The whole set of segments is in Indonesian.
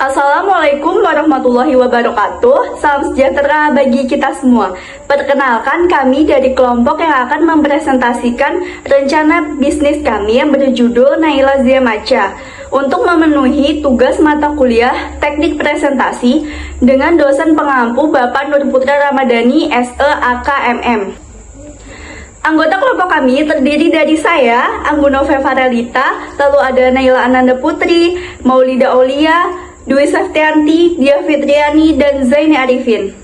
Assalamualaikum warahmatullahi wabarakatuh. Salam sejahtera bagi kita semua. Perkenalkan, kami dari kelompok yang akan mempresentasikan rencana bisnis kami yang berjudul Naila Zia Macha untuk memenuhi tugas mata kuliah teknik presentasi dengan dosen pengampu Bapak Nur Putra Ramadhani SE AKMM. Anggota kelompok kami terdiri dari saya, Anggun Nove Farelita, lalu ada Naila Ananda Putri, Maulida Aulia, Dwi Saftianti, Dia Fitriani, dan Zaini Arifin.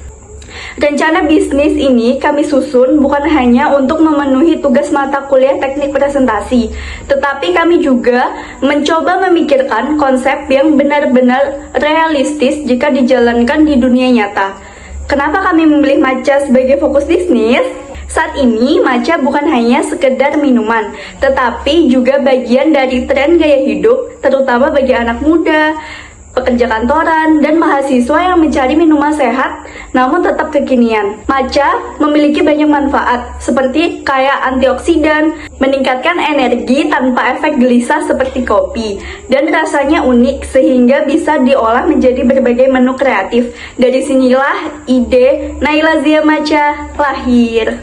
Rencana bisnis ini kami susun bukan hanya untuk memenuhi tugas mata kuliah teknik presentasi, tetapi kami juga mencoba memikirkan konsep yang benar-benar realistis jika dijalankan di dunia nyata. Kenapa kami memilih matcha sebagai fokus bisnis? Saat ini, matcha bukan hanya sekedar minuman, tetapi juga bagian dari tren gaya hidup, terutama bagi anak muda, pekerja kantoran, dan mahasiswa yang mencari minuman sehat namun tetap kekinian. Matcha memiliki banyak manfaat, seperti kaya antioksidan, meningkatkan energi tanpa efek gelisah seperti kopi, dan rasanya unik sehingga bisa diolah menjadi berbagai menu kreatif. Dari sinilah ide Naila Zia Macha lahir.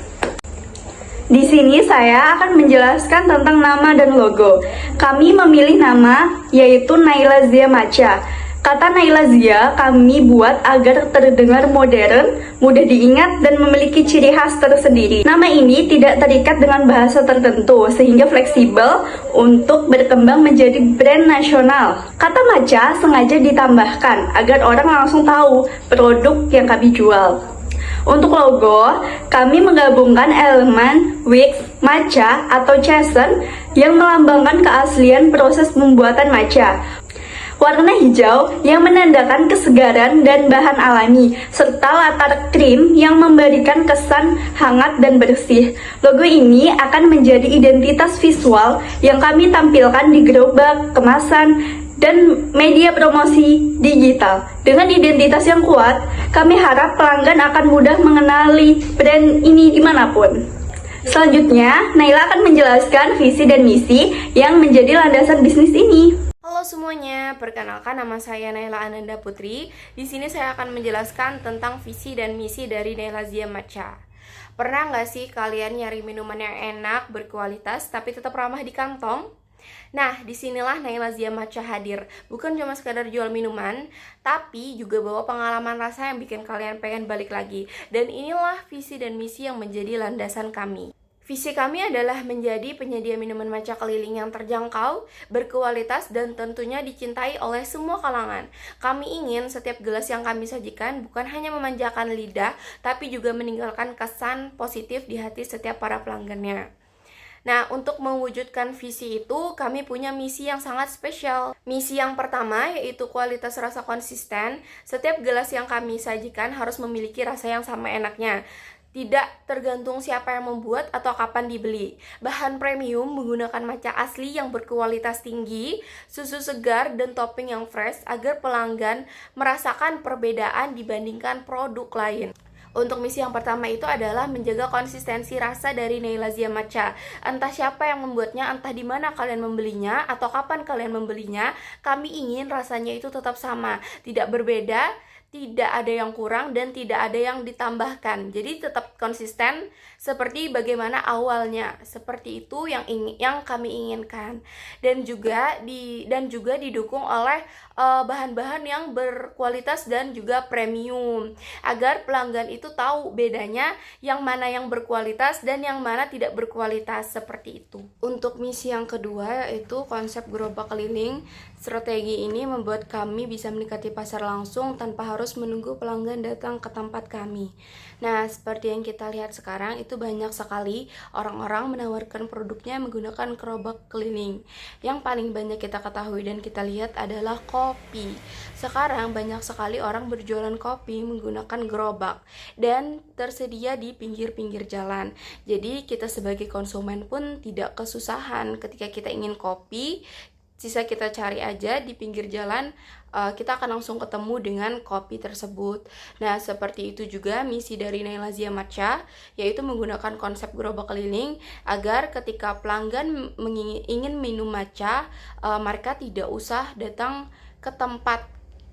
Di sini saya akan menjelaskan tentang nama dan logo. Kami memilih nama yaitu Naila Zia Macha. Kata Naila Zia kami buat agar terdengar modern, mudah diingat, dan memiliki ciri khas tersendiri. Nama ini tidak terikat dengan bahasa tertentu, sehingga fleksibel untuk berkembang menjadi brand nasional. Kata Macha sengaja ditambahkan agar orang langsung tahu produk yang kami jual. Untuk logo, kami menggabungkan elemen wix, matcha, atau chasen yang melambangkan keaslian proses pembuatan matcha. Warna hijau yang menandakan kesegaran dan bahan alami, serta latar krim yang memberikan kesan hangat dan bersih. Logo ini akan menjadi identitas visual yang kami tampilkan di gerobak, kemasan, dan media promosi digital. Dengan identitas yang kuat, kami harap pelanggan akan mudah mengenali brand ini dimanapun. Selanjutnya, Naila akan menjelaskan visi dan misi yang menjadi landasan bisnis ini. Halo semuanya, perkenalkan nama saya Naila Ananda Putri. Di sini saya akan menjelaskan tentang visi dan misi dari Naila Zia Macha. Pernah nggak sih kalian nyari minuman yang enak, berkualitas, tapi tetap ramah di kantong? Nah, disinilah Naila Zia Macha hadir. Bukan cuma sekadar jual minuman, tapi juga bawa pengalaman rasa yang bikin kalian pengen balik lagi. Dan inilah visi dan misi yang menjadi landasan kami. Visi kami adalah menjadi penyedia minuman matcha keliling yang terjangkau, berkualitas, dan tentunya dicintai oleh semua kalangan. Kami ingin setiap gelas yang kami sajikan bukan hanya memanjakan lidah, tapi juga meninggalkan kesan positif di hati setiap para pelanggannya. Nah, untuk mewujudkan visi itu, kami punya misi yang sangat spesial. Misi yang pertama yaitu kualitas rasa konsisten. Setiap gelas yang kami sajikan harus memiliki rasa yang sama enaknya. Tidak tergantung siapa yang membuat atau kapan dibeli. Bahan premium menggunakan matcha asli yang berkualitas tinggi, susu segar, dan topping yang fresh agar pelanggan merasakan perbedaan dibandingkan produk lain. Untuk misi yang pertama itu adalah menjaga konsistensi rasa dari Naila Zia Macha. Entah siapa yang membuatnya, entah di mana kalian membelinya, atau kapan kalian membelinya, kami ingin rasanya itu tetap sama, tidak berbeda, tidak ada yang kurang, dan tidak ada yang ditambahkan. Jadi tetap konsisten seperti bagaimana awalnya. Seperti itu yang kami inginkan. Dan juga didukung oleh bahan-bahan yang berkualitas dan juga premium, agar pelanggan itu tahu bedanya yang mana yang berkualitas dan yang mana tidak berkualitas, seperti itu. Untuk misi yang kedua yaitu konsep gerobak keliling. Strategi ini membuat kami bisa mendekati pasar langsung tanpa harus menunggu pelanggan datang ke tempat kami. Nah, seperti yang kita lihat sekarang, itu banyak sekali orang-orang menawarkan produknya menggunakan gerobak keliling. Yang paling banyak kita ketahui dan kita lihat adalah kopi. Sekarang banyak sekali orang berjualan kopi menggunakan gerobak dan tersedia di pinggir-pinggir jalan. Jadi kita sebagai konsumen pun tidak kesusahan ketika kita ingin kopi. Sisa kita cari aja di pinggir jalan, kita akan langsung ketemu dengan kopi tersebut. Nah, seperti itu juga misi dari Naila Zia Macha, yaitu menggunakan konsep gerobak keliling agar ketika pelanggan ingin minum matcha, mereka tidak usah datang ke tempat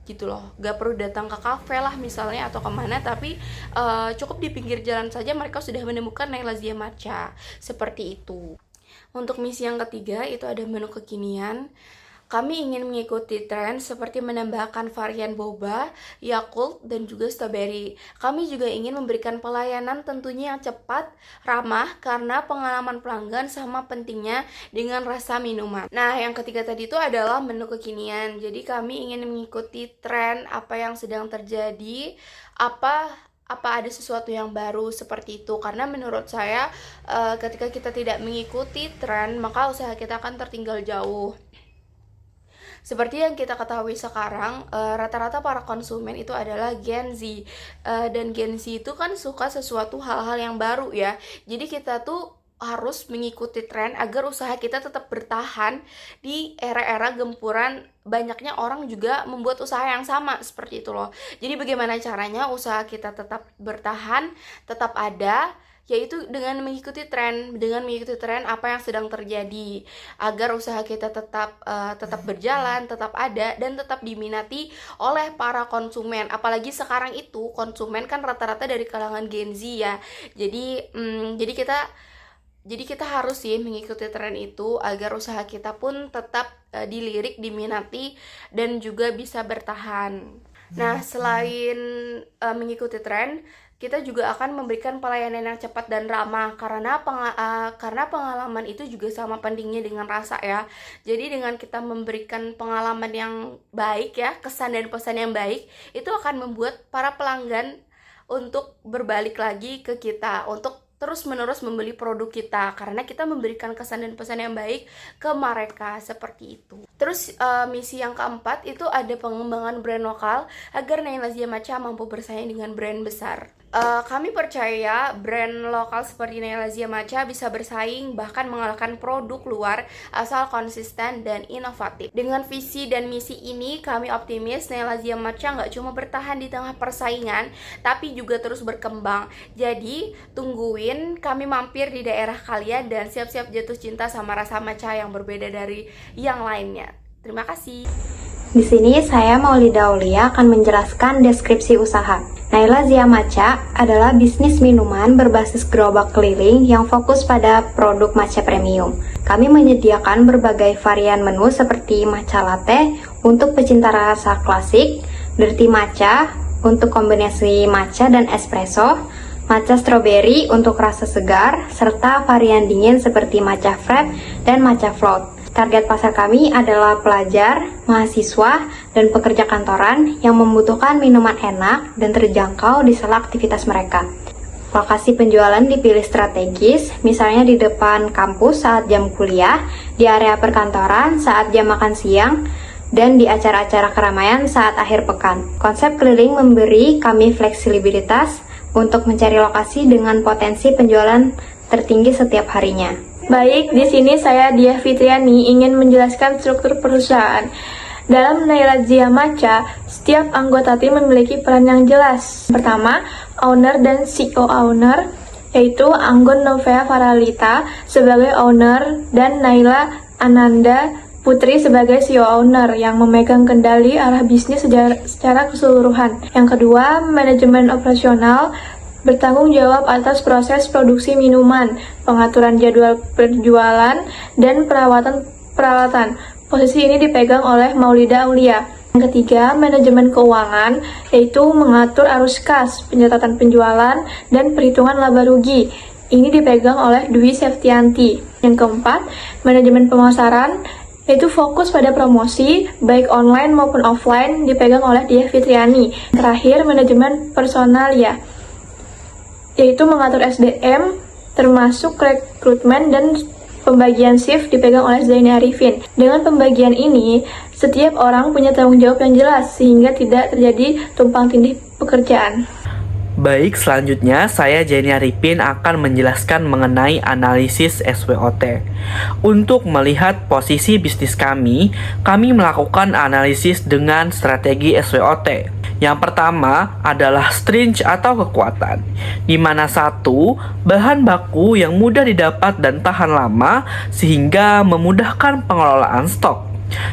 gitu loh. Gak perlu datang ke kafe lah misalnya atau kemana, tapi cukup di pinggir jalan saja mereka sudah menemukan Naila Zia Matcha. Seperti itu. Untuk misi yang ketiga itu ada menu kekinian. Kami ingin mengikuti tren seperti menambahkan varian boba, Yakult, dan juga strawberry. Kami juga ingin memberikan pelayanan tentunya yang cepat, ramah, karena pengalaman pelanggan sama pentingnya dengan rasa minuman. Nah, yang ketiga tadi itu adalah menu kekinian. Jadi kami ingin mengikuti tren apa yang sedang terjadi, apa ada sesuatu yang baru seperti itu. Karena menurut saya ketika kita tidak mengikuti tren, maka usaha kita akan tertinggal jauh. Seperti yang kita ketahui sekarang, rata-rata para konsumen itu adalah Gen Z. Dan Gen Z itu kan suka sesuatu hal-hal yang baru ya. Jadi kita tuh harus mengikuti tren agar usaha kita tetap bertahan di era-era gempuran banyaknya orang juga membuat usaha yang sama seperti itu loh. Jadi bagaimana caranya usaha kita tetap bertahan, tetap ada, yaitu dengan mengikuti tren apa yang sedang terjadi agar usaha kita tetap berjalan, tetap ada, dan tetap diminati oleh para konsumen. Apalagi sekarang itu konsumen kan rata-rata dari kalangan Gen Z ya. Jadi kita harus sih mengikuti tren itu agar usaha kita pun tetap dilirik, diminati, dan juga bisa bertahan. Nah, selain mengikuti tren, kita juga akan memberikan pelayanan yang cepat dan ramah karena pengalaman itu juga sama pentingnya dengan rasa ya. Jadi dengan kita memberikan pengalaman yang baik ya, kesan dan pesan yang baik, itu akan membuat para pelanggan untuk berbalik lagi ke kita, untuk terus-menerus membeli produk kita karena kita memberikan kesan dan pesan yang baik ke mereka, seperti itu. Terus misi yang keempat itu ada pengembangan brand lokal agar Naila Zia Matcha mampu bersaing dengan brand besar. Kami percaya brand lokal seperti Naila Zia Matcha bisa bersaing bahkan mengalahkan produk luar asal konsisten dan inovatif. Dengan visi dan misi ini kami optimis Naila Zia Matcha nggak cuma bertahan di tengah persaingan tapi juga terus berkembang. Jadi tungguin kami mampir di daerah kalian dan siap-siap jatuh cinta sama rasa matcha yang berbeda dari yang lainnya. Terima kasih. Di sini saya Maulida Aulia akan menjelaskan deskripsi usaha. Naila Zia Matcha adalah bisnis minuman berbasis gerobak keliling yang fokus pada produk matcha premium. Kami menyediakan berbagai varian menu seperti matcha latte untuk pecinta rasa klasik, dirty matcha untuk kombinasi matcha dan espresso, matcha strawberry untuk rasa segar, serta varian dingin seperti matcha frappe dan matcha float. Target pasar kami adalah pelajar, mahasiswa, dan pekerja kantoran yang membutuhkan minuman enak dan terjangkau di sela aktivitas mereka. Lokasi penjualan dipilih strategis, misalnya di depan kampus saat jam kuliah, di area perkantoran saat jam makan siang, dan di acara-acara keramaian saat akhir pekan. Konsep keliling memberi kami fleksibilitas untuk mencari lokasi dengan potensi penjualan tertinggi setiap harinya. Baik, di sini saya Diah Fitriani ingin menjelaskan struktur perusahaan. Dalam Naila Zia Matcha, setiap anggota tim memiliki peran yang jelas. Pertama, owner dan CEO owner, yaitu Anggun Novea Faralita sebagai owner dan Naila Ananda Putri sebagai CEO owner yang memegang kendali arah bisnis secara keseluruhan. Yang kedua, manajemen operasional bertanggung jawab atas proses produksi minuman, pengaturan jadwal penjualan, dan perawatan peralatan. Posisi ini dipegang oleh Maulida Aulia. Yang ketiga, manajemen keuangan, yaitu mengatur arus kas, pencatatan penjualan, dan perhitungan laba rugi. Ini dipegang oleh Dwi Septianti. Yang keempat, manajemen pemasaran, yaitu fokus pada promosi, baik online maupun offline, dipegang oleh Diah Fitriani. Terakhir, manajemen personalia, yaitu mengatur SDM, termasuk rekrutmen dan pembagian shift dipegang oleh Zaini Arifin. Dengan pembagian ini, setiap orang punya tanggung jawab yang jelas sehingga tidak terjadi tumpang tindih pekerjaan. Baik, selanjutnya saya Zaini Arifin akan menjelaskan mengenai analisis SWOT. Untuk melihat posisi bisnis kami melakukan analisis dengan strategi SWOT. Yang pertama adalah strength atau kekuatan, di mana satu, bahan baku yang mudah didapat dan tahan lama sehingga memudahkan pengelolaan stok.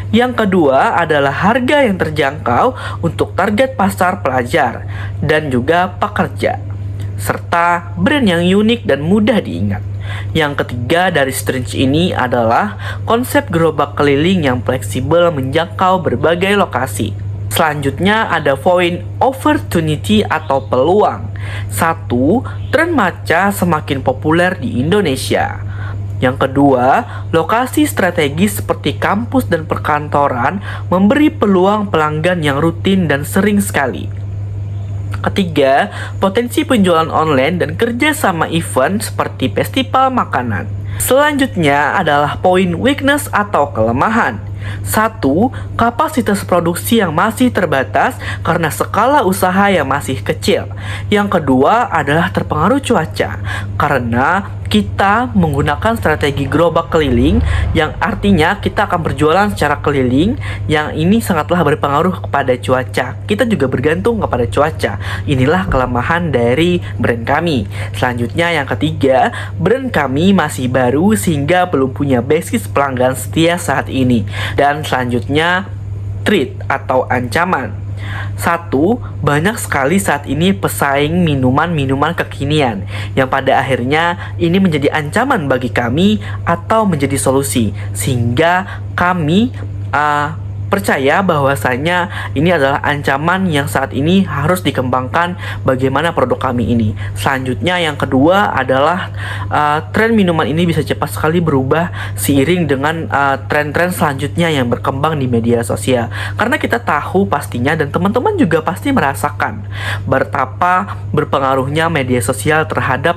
Yang kedua adalah harga yang terjangkau untuk target pasar pelajar dan juga pekerja, serta brand yang unik dan mudah diingat. Yang ketiga dari strength ini adalah konsep gerobak keliling yang fleksibel menjangkau berbagai lokasi. Selanjutnya ada poin opportunity atau peluang. 1. Tren matcha semakin populer di Indonesia. Yang kedua, lokasi strategis seperti kampus dan perkantoran memberi peluang pelanggan yang rutin dan sering sekali. Ketiga, potensi penjualan online dan kerja sama event seperti festival makanan. Selanjutnya adalah poin weakness atau kelemahan. 1. Kapasitas produksi yang masih terbatas karena skala usaha yang masih kecil. Yang kedua adalah terpengaruh cuaca karena kita menggunakan strategi gerobak keliling yang artinya kita akan berjualan secara keliling, yang ini sangatlah berpengaruh kepada cuaca. Kita juga bergantung kepada cuaca. Inilah kelemahan dari brand kami. Selanjutnya yang ketiga, brand kami masih baru sehingga belum punya basis pelanggan setia saat ini. Dan selanjutnya threat atau ancaman. 1. Banyak sekali saat ini pesaing minuman-minuman kekinian yang pada akhirnya ini menjadi ancaman bagi kami atau menjadi solusi, sehingga kami percaya bahwasanya ini adalah ancaman yang saat ini harus dikembangkan bagaimana produk kami ini. Selanjutnya yang kedua adalah tren minuman ini bisa cepat sekali berubah seiring dengan tren-tren selanjutnya yang berkembang di media sosial. Karena kita tahu pastinya dan teman-teman juga pasti merasakan betapa berpengaruhnya media sosial terhadap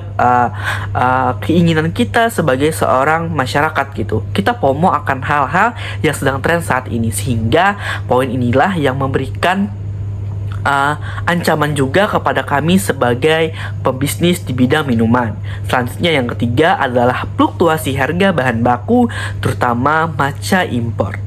keinginan kita sebagai seorang masyarakat gitu. Kita FOMO akan hal-hal yang sedang tren saat ini, sehingga poin inilah yang memberikan ancaman juga kepada kami sebagai pebisnis di bidang minuman. Selanjutnya yang ketiga adalah fluktuasi harga bahan baku, terutama matcha impor.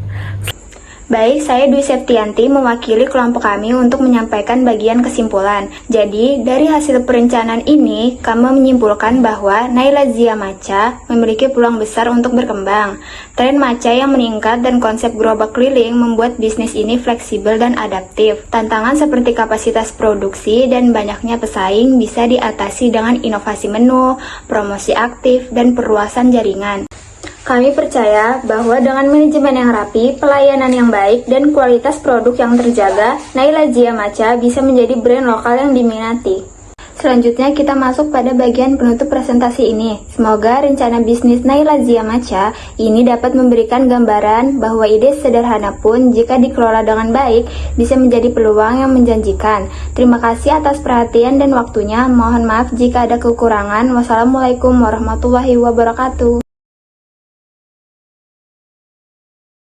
Baik, saya Dwi Septianti mewakili kelompok kami untuk menyampaikan bagian kesimpulan. Jadi, dari hasil perencanaan ini, kami menyimpulkan bahwa Naila Zia Matcha memiliki peluang besar untuk berkembang. Tren matcha yang meningkat dan konsep gerobak keliling membuat bisnis ini fleksibel dan adaptif. Tantangan seperti kapasitas produksi dan banyaknya pesaing bisa diatasi dengan inovasi menu, promosi aktif, dan perluasan jaringan. Kami percaya bahwa dengan manajemen yang rapi, pelayanan yang baik, dan kualitas produk yang terjaga, Naila Zia Matcha bisa menjadi brand lokal yang diminati. Selanjutnya kita masuk pada bagian penutup presentasi ini. Semoga rencana bisnis Naila Zia Matcha ini dapat memberikan gambaran bahwa ide sederhana pun jika dikelola dengan baik bisa menjadi peluang yang menjanjikan. Terima kasih atas perhatian dan waktunya. Mohon maaf jika ada kekurangan. Wassalamualaikum warahmatullahi wabarakatuh.